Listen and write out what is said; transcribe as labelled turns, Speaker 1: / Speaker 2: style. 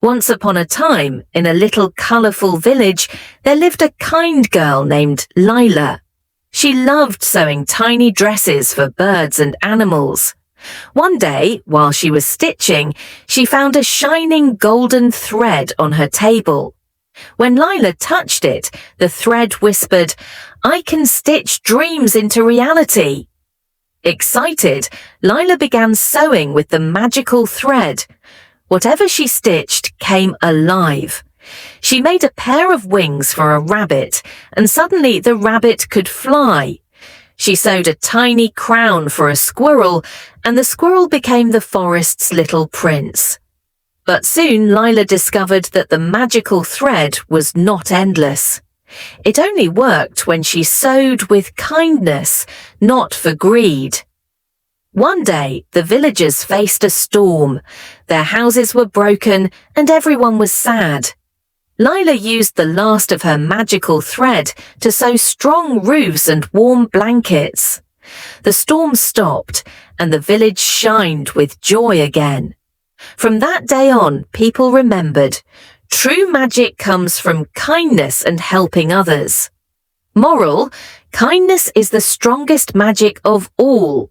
Speaker 1: Once upon a time, in a little colourful village, there lived a kind girl named Lila. She loved sewing tiny dresses for birds and animals. One day, while she was stitching, she found a shining golden thread on her table. When Lila touched it, the thread whispered, "I can stitch dreams into reality." Excited, Lila began sewing with the magical thread. Whatever she stitched came alive. She made a pair of wings for a rabbit, and suddenly the rabbit could fly. She sewed a tiny crown for a squirrel, and the squirrel became the forest's little prince. But soon Lila discovered that the magical thread was not endless. It only worked when she sewed with kindness, not for greed. One day, the villagers faced a storm. Their houses were broken and everyone was sad. Lila used the last of her magical thread to sew strong roofs and warm blankets. The storm stopped and the village shined with joy again. From that day on, people remembered, true magic comes from kindness and helping others. Moral, kindness is the strongest magic of all.